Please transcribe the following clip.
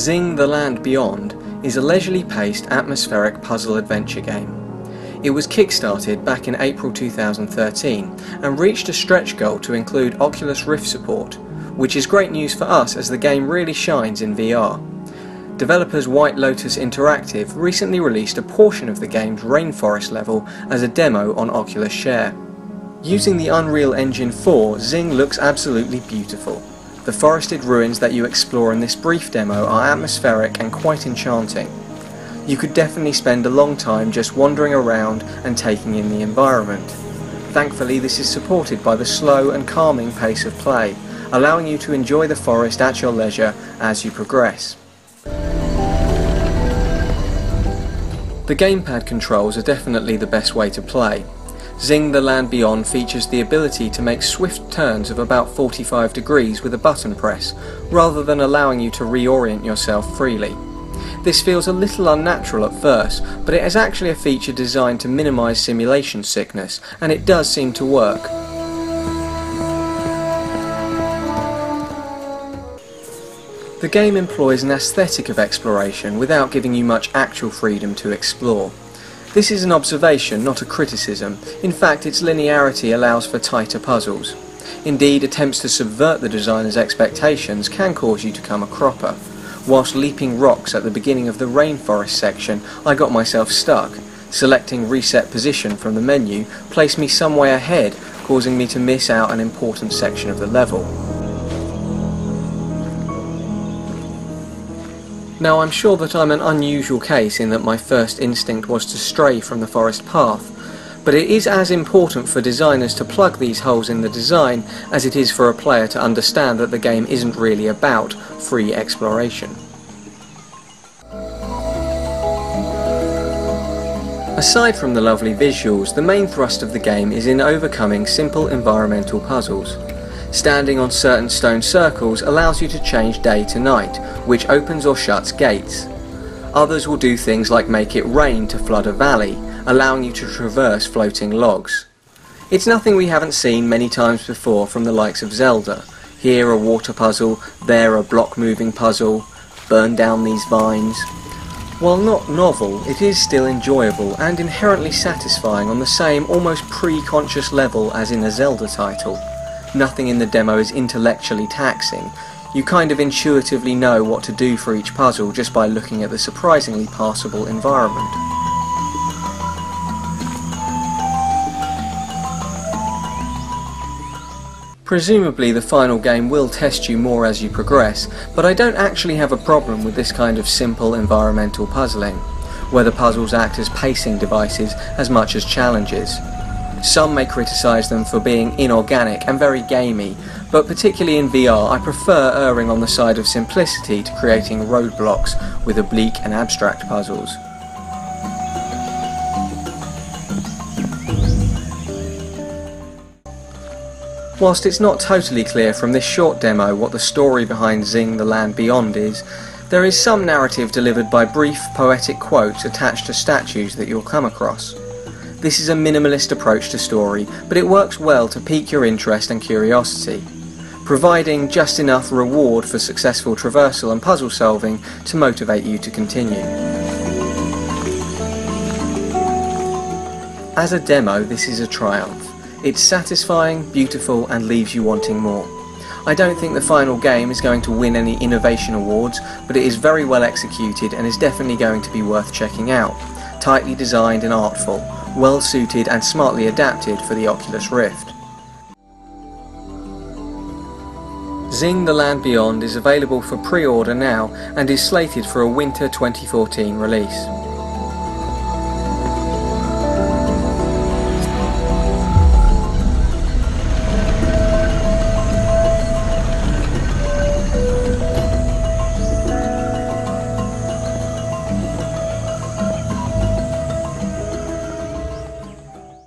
Xing the Land Beyond is a leisurely paced atmospheric puzzle adventure game. It was kickstarted back in April 2013 and reached a stretch goal to include Oculus Rift support, which is great news for us as the game really shines in VR. Developers Lotus Interactive recently released a portion of the game's Rainforest level as a demo on Oculus Share. Using the Unreal Engine 4, Xing looks absolutely beautiful. The forested ruins that you explore in this brief demo are atmospheric and quite enchanting. You could definitely spend a long time just wandering around and taking in the environment. Thankfully, this is supported by the slow and calming pace of play, allowing you to enjoy the forest at your leisure as you progress. The gamepad controls are definitely the best way to play. Xing the Land Beyond features the ability to make swift turns of about 45 degrees with a button press, rather than allowing you to reorient yourself freely. This feels a little unnatural at first, but it is actually a feature designed to minimise simulation sickness, and it does seem to work. The game employs an aesthetic of exploration without giving you much actual freedom to explore. This is an observation, not a criticism. In fact, its linearity allows for tighter puzzles. Indeed, attempts to subvert the designer's expectations can cause you to come a cropper. Whilst leaping rocks at the beginning of the Rainforest section, I got myself stuck. Selecting reset position from the menu placed me some way ahead, causing me to miss out an important section of the level. Now, I'm sure that I'm an unusual case in that my first instinct was to stray from the forest path, but it is as important for designers to plug these holes in the design as it is for a player to understand that the game isn't really about free exploration. Aside from the lovely visuals, the main thrust of the game is in overcoming simple environmental puzzles. Standing on certain stone circles allows you to change day to night, which opens or shuts gates. Others will do things like make it rain to flood a valley, allowing you to traverse floating logs. It's nothing we haven't seen many times before from the likes of Zelda. Here a water puzzle, there a block moving puzzle, burn down these vines. While not novel, it is still enjoyable and inherently satisfying on the same almost pre-conscious level as in a Zelda title. Nothing in the demo is intellectually taxing. You kind of intuitively know what to do for each puzzle just by looking at the surprisingly passable environment. Presumably the final game will test you more as you progress, but I don't actually have a problem with this kind of simple environmental puzzling, where the puzzles act as pacing devices as much as challenges. Some may criticise them for being inorganic and very gamey, but particularly in VR I prefer erring on the side of simplicity to creating roadblocks with oblique and abstract puzzles. Whilst it's not totally clear from this short demo what the story behind Xing the Land Beyond is, there is some narrative delivered by brief poetic quotes attached to statues that you'll come across. This is a minimalist approach to story, but it works well to pique your interest and curiosity, providing just enough reward for successful traversal and puzzle solving to motivate you to continue. As a demo, this is a triumph. It's satisfying, beautiful, and leaves you wanting more. I don't think the final game is going to win any innovation awards, but it is very well executed and is definitely going to be worth checking out. Tightly designed and artful, well suited and smartly adapted for the Oculus Rift. Xing the Land Beyond is available for pre-order now and is slated for a winter 2014 release.